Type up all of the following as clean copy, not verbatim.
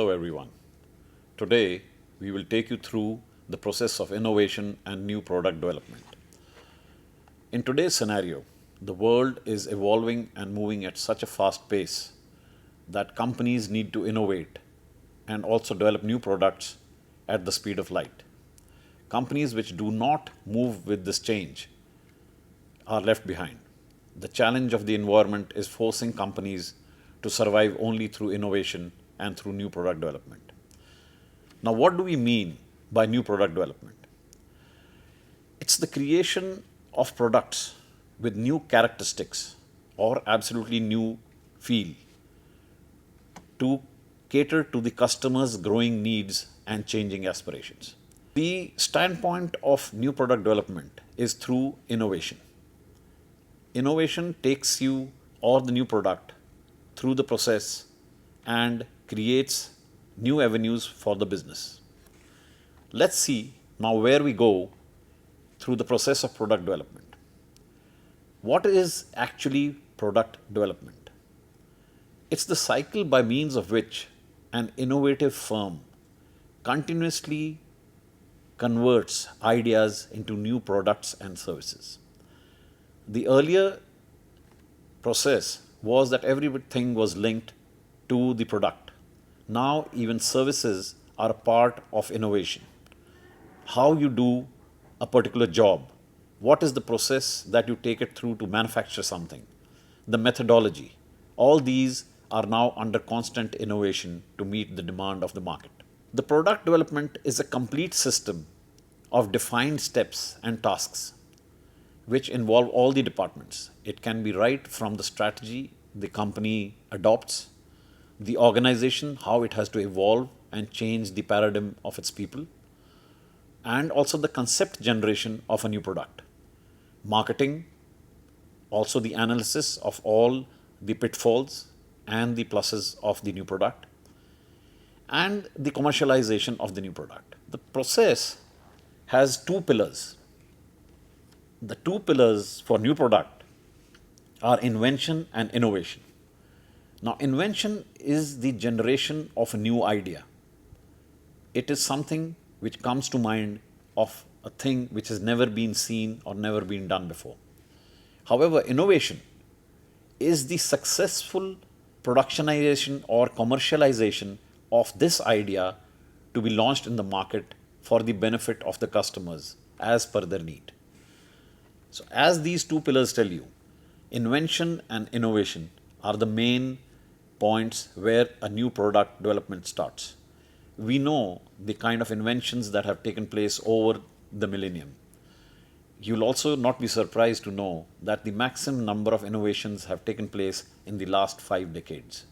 Hello everyone. Today we will take you through the process of innovation and new product development. In today's scenario, the world is evolving and moving at such a fast pace that companies need to innovate and also develop new products at the speed of light. Companies which do not move with this change are left behind. The challenge of the environment is forcing companies to survive only through innovation and through new product development. Now, what do we mean by new product development? It's the creation of products with new characteristics or absolutely new feel to cater to the customer's growing needs and changing aspirations. The standpoint of new product development is through innovation. Innovation takes you or the new product through the process and creates new avenues for the business. Let's see now where we go through the process of product development. What is actually product development? It's the cycle by means of which an innovative firm continuously converts ideas into new products and services. The earlier process was that everything was linked to the product. Now even services are a part of innovation. How you do a particular job, what is the process that you take it through to manufacture something, the methodology, all these are now under constant innovation to meet the demand of the market. The product development is a complete system of defined steps and tasks which involve all the departments. It can be right from the strategy the company adopts, the organization, how it has to evolve and change the paradigm of its people, and also the concept generation of a new product. Marketing, also the analysis of all the pitfalls and the pluses of the new product, and the commercialization of the new product. The process has two pillars. The two pillars for new product are invention and innovation. Now, invention is the generation of a new idea. It is something which comes to mind of a thing which has never been seen or never been done before. However, innovation is the successful productionization or commercialization of this idea to be launched in the market for the benefit of the customers as per their need. So, as these two pillars tell you, invention and innovation are the main points where a new product development starts. We know the kind of inventions that have taken place over the millennium. You'll also not be surprised to know that the maximum number of innovations have taken place in the last 5 decades.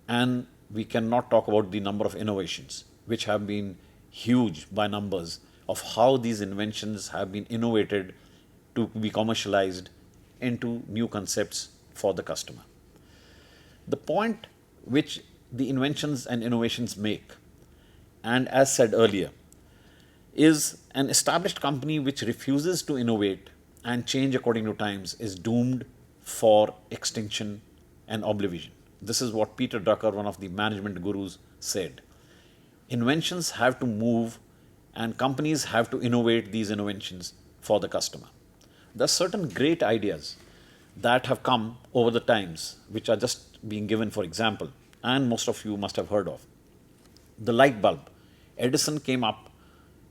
And we cannot talk about the number of innovations, which have been huge by numbers, of how these inventions have been innovated to be commercialized into new concepts for the customer. The point which the inventions and innovations make, and as said earlier, is an established company which refuses to innovate and change according to times is doomed for extinction and oblivion. This is what Peter Drucker, one of the management gurus, said. Inventions have to move and companies have to innovate these inventions for the customer. There are certain great ideas that have come over the times, which are just being given for example, and most of you must have heard of. The light bulb. Edison came up,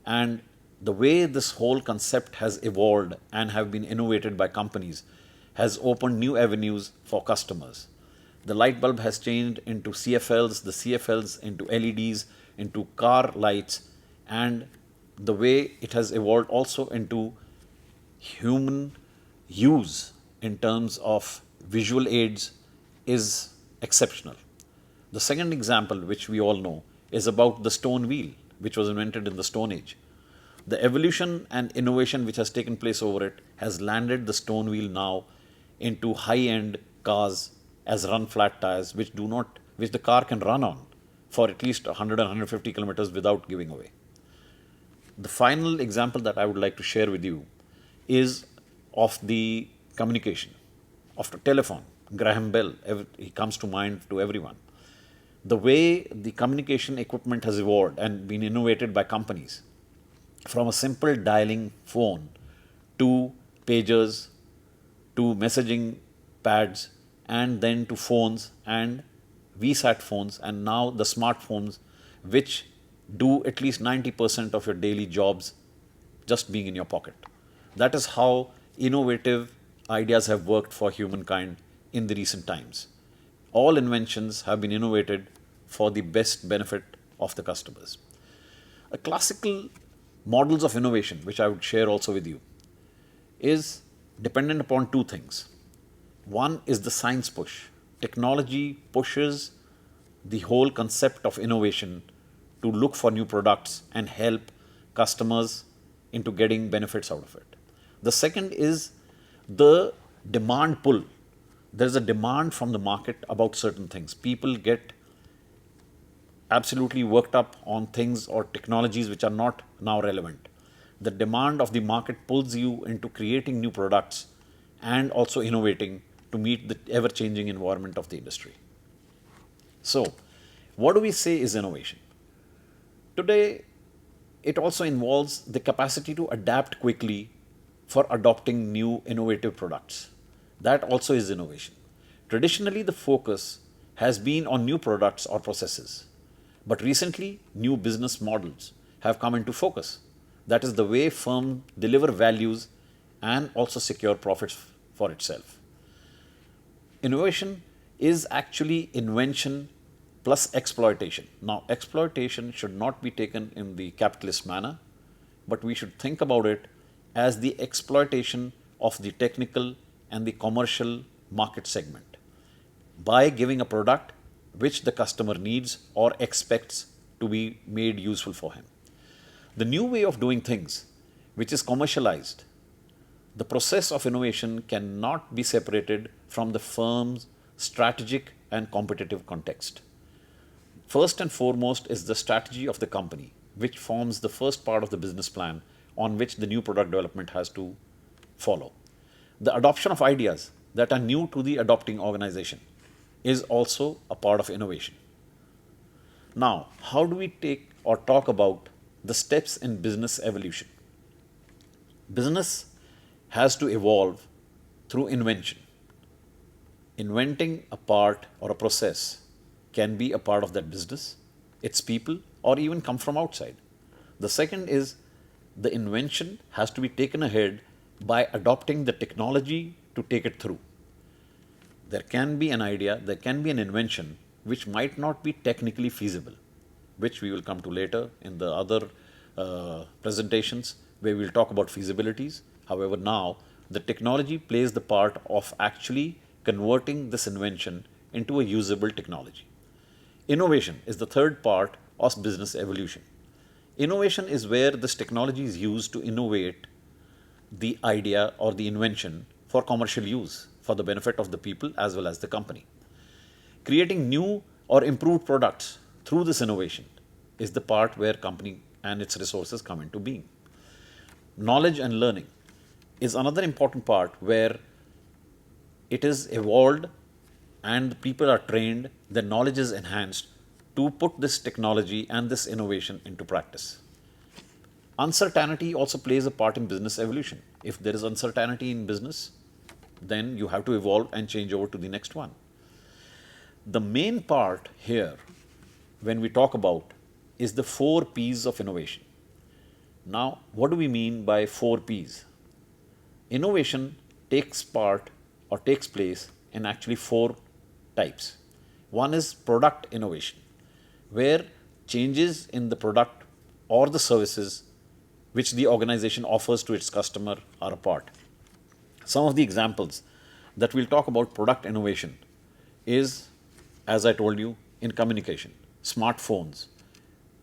and the way this whole concept has evolved and have been innovated by companies has opened new avenues for customers. The light bulb has changed into CFLs, the CFLs into LEDs, into car lights, and the way it has evolved also into human use in terms of visual aids is exceptional. The second example, which we all know, is about the stone wheel, which was invented in the Stone Age. The evolution and innovation which has taken place over it has landed the stone wheel now into high-end cars as run-flat tires, which the car can run on for at least 100 and 150 kilometers without giving away. The final example that I would like to share with you is of the communication, of the telephone. Graham Bell, he comes to mind to everyone. The way the communication equipment has evolved and been innovated by companies, from a simple dialing phone to pagers to messaging pads and then to phones and VSAT phones and now the smartphones, which do at least 90% of your daily jobs just being in your pocket. That is how innovative ideas have worked for humankind in the recent times. All inventions have been innovated for the best benefit of the customers. A classical models of innovation, which I would share also with you, is dependent upon two things. One is the science push. Technology pushes the whole concept of innovation to look for new products and help customers into getting benefits out of it. The second is the demand pull. There's a demand from the market about certain things. People get absolutely worked up on things or technologies which are not now relevant. The demand of the market pulls you into creating new products and also innovating to meet the ever-changing environment of the industry. So, what do we say is innovation? Today, it also involves the capacity to adapt quickly for adopting new innovative products. That also is innovation. Traditionally, the focus has been on new products or processes. But recently, new business models have come into focus. That is the way firms deliver values and also secure profits for itself. Innovation is actually invention plus exploitation. Now, exploitation should not be taken in the capitalist manner, but we should think about it as the exploitation of the technical and the commercial market segment by giving a product which the customer needs or expects to be made useful for him. The new way of doing things, which is commercialized, the process of innovation cannot be separated from the firm's strategic and competitive context. First and foremost is the strategy of the company, which forms the first part of the business plan on which the new product development has to follow. The adoption of ideas that are new to the adopting organization is also a part of innovation. Now, how do we take or talk about the steps in business evolution? Business has to evolve through invention. Inventing a part or a process can be a part of that business, its people, or even come from outside. The second is the invention has to be taken ahead by adopting the technology to take it through. There can be an idea, there can be an invention which might not be technically feasible, which we will come to later in the other presentations where we'll talk about feasibilities. However, now the technology plays the part of actually converting this invention into a usable technology. Innovation is the third part of business evolution. Innovation is where this technology is used to innovate the idea or the invention for commercial use for the benefit of the people as well as the company. Creating new or improved products through this innovation is the part where company and its resources come into being. Knowledge and learning is another important part where it is evolved and people are trained, their knowledge is enhanced to put this technology and this innovation into practice. Uncertainty also plays a part in business evolution. If there is uncertainty in business, then you have to evolve and change over to the next one. The main part here, when we talk about, is the 4 P's of innovation. Now, what do we mean by 4 P's? Innovation takes part or takes place in actually 4 types. One is product innovation, where changes in the product or the services which the organization offers to its customer are a part. Some of the examples that we'll talk about product innovation is, as I told you, in communication, smartphones,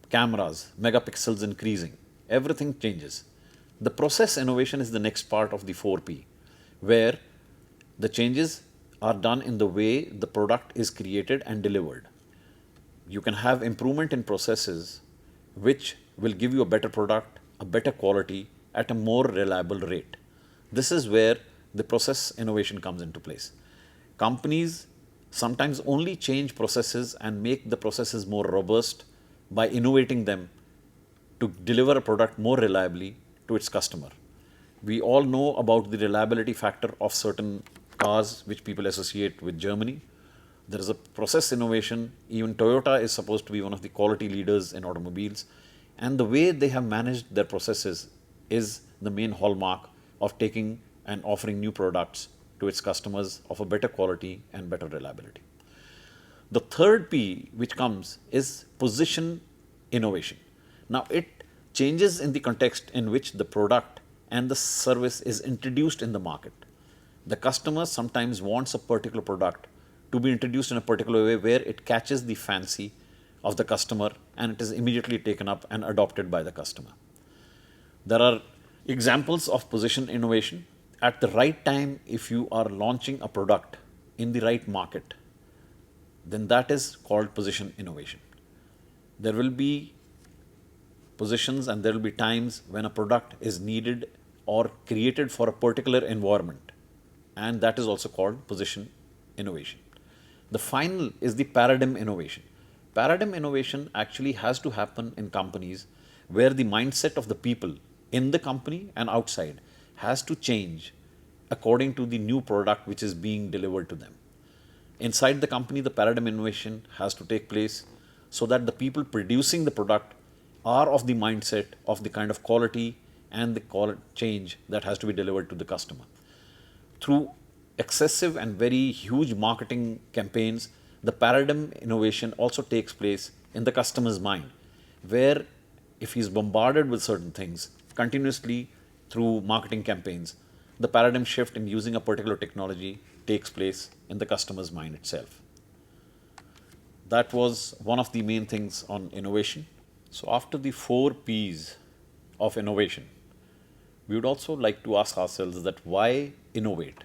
cameras, megapixels increasing, everything changes. The process innovation is the next part of the 4P, where the changes are done in the way the product is created and delivered. You can have improvement in processes which will give you a better product, a better quality at a more reliable rate. This is where the process innovation comes into place. Companies sometimes only change processes and make the processes more robust by innovating them to deliver a product more reliably to its customer. We all know about the reliability factor of certain cars which people associate with Germany. There is a process innovation. Even Toyota is supposed to be one of the quality leaders in automobiles. And the way they have managed their processes is the main hallmark of taking and offering new products to its customers of a better quality and better reliability. The third P which comes is position innovation. Now it changes in the context in which the product and the service is introduced in the market. The customer sometimes wants a particular product to be introduced in a particular way where it catches the fancy of the customer and it is immediately taken up and adopted by the customer. There are examples of position innovation. At the right time, if you are launching a product in the right market, then that is called position innovation. There will be positions and there will be times when a product is needed or created for a particular environment, and that is also called position innovation. The final is the paradigm innovation. Paradigm innovation actually has to happen in companies where the mindset of the people in the company and outside has to change according to the new product which is being delivered to them. Inside the company, the paradigm innovation has to take place so that the people producing the product are of the mindset of the kind of quality and the change that has to be delivered to the customer. Through excessive and very huge marketing campaigns, the paradigm innovation also takes place in the customer's mind, where if he's bombarded with certain things continuously through marketing campaigns, the paradigm shift in using a particular technology takes place in the customer's mind itself. That was one of the main things on innovation. So after the 4 P's of innovation, we would also like to ask ourselves that why innovate,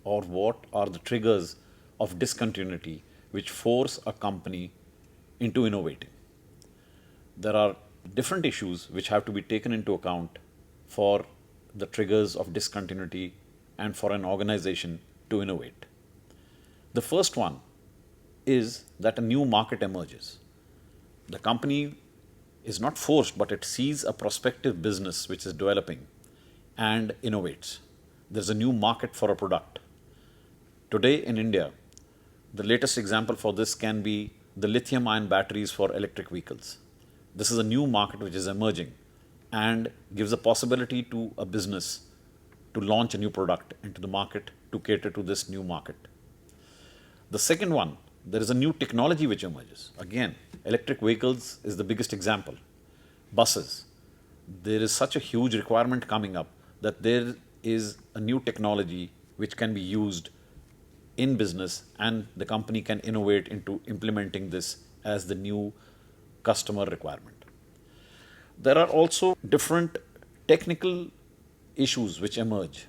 or what are the triggers of discontinuity which force a company into innovating. There are different issues which have to be taken into account for the triggers of discontinuity and for an organization to innovate. The first one is that a new market emerges. The company is not forced, but it sees a prospective business which is developing and innovates. There's a new market for a product. Today in India, the latest example for this can be the lithium-ion batteries for electric vehicles. This is a new market which is emerging and gives a possibility to a business to launch a new product into the market to cater to this new market. The second one, there is a new technology which emerges. Again, electric vehicles is the biggest example. Buses. There is such a huge requirement coming up that there is a new technology which can be used in business, and the company can innovate into implementing this as the new customer requirement. There are also different technical issues which emerge.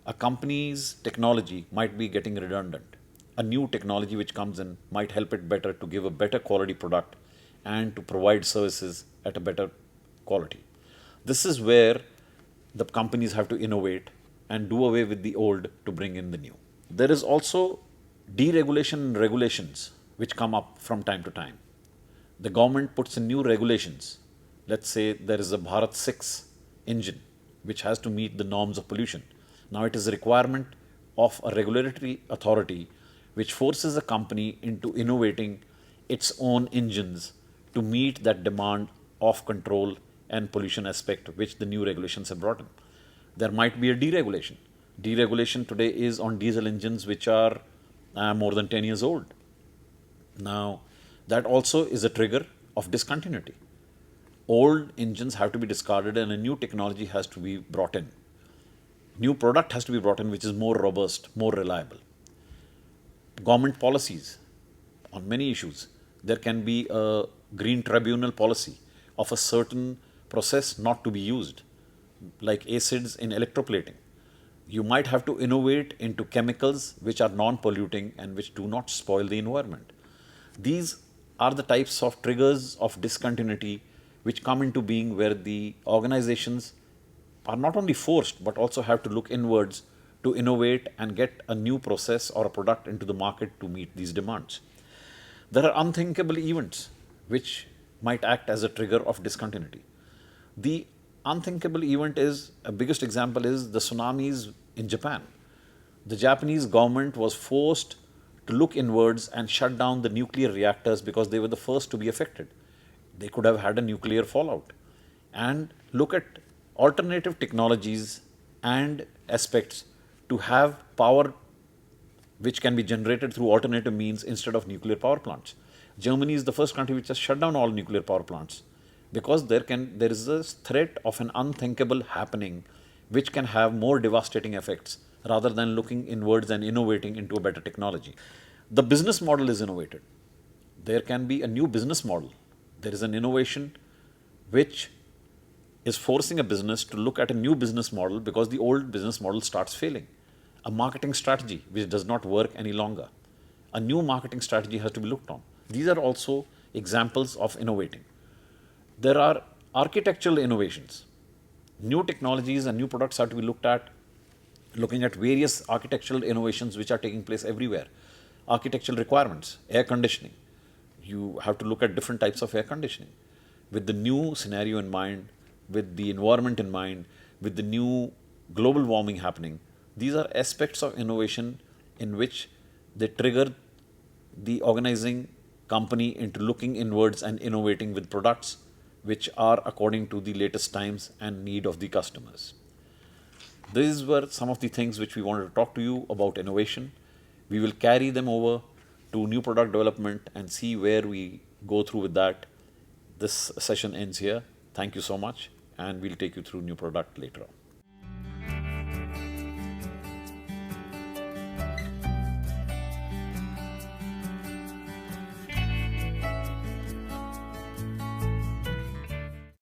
A company's technology might be getting redundant. A new technology which comes in might help it better to give a better quality product and to provide services at a better quality. This is where the companies have to innovate and do away with the old to bring in the new. There is also deregulation and regulations which come up from time to time. The government puts in new regulations. Let's say there is a Bharat 6 engine which has to meet the norms of pollution. Now it is a requirement of a regulatory authority which forces a company into innovating its own engines to meet that demand of control and pollution aspect which the new regulations have brought in. There might be a deregulation. Deregulation today is on diesel engines which are more than 10 years old. Now, that also is a trigger of discontinuity. Old engines have to be discarded and a new technology has to be brought in. New product has to be brought in which is more robust, more reliable. Government policies on many issues. There can be a green tribunal policy of a certain process not to be used, like acids in electroplating. You might have to innovate into chemicals which are non-polluting and which do not spoil the environment. These are the types of triggers of discontinuity which come into being, where the organizations are not only forced but also have to look inwards to innovate and get a new process or a product into the market to meet these demands. There are unthinkable events which might act as a trigger of discontinuity. The unthinkable event is, a biggest example is the tsunamis in Japan. The Japanese government was forced to look inwards and shut down the nuclear reactors because they were the first to be affected. They could have had a nuclear fallout. And look at alternative technologies and aspects to have power which can be generated through alternative means instead of nuclear power plants. Germany is the first country which has shut down all nuclear power plants because there is a threat of an unthinkable happening which can have more devastating effects rather than looking inwards and innovating into a better technology. The business model is innovated. There can be a new business model. There is an innovation which is forcing a business to look at a new business model because the old business model starts failing. A marketing strategy which does not work any longer. A new marketing strategy has to be looked on. These are also examples of innovating. There are architectural innovations. New technologies and new products have to be looked at, looking at various architectural innovations which are taking place everywhere. Architectural requirements, air conditioning. You have to look at different types of air conditioning with the new scenario in mind, with the environment in mind, with the new global warming happening. These are aspects of innovation in which they trigger the organizing company into looking inwards and innovating with products which are according to the latest times and need of the customers. These were some of the things which we wanted to talk to you about innovation. We will carry them over to new product development and see where we go through with that. This session ends here. Thank you so much, and we'll take you through new product later on.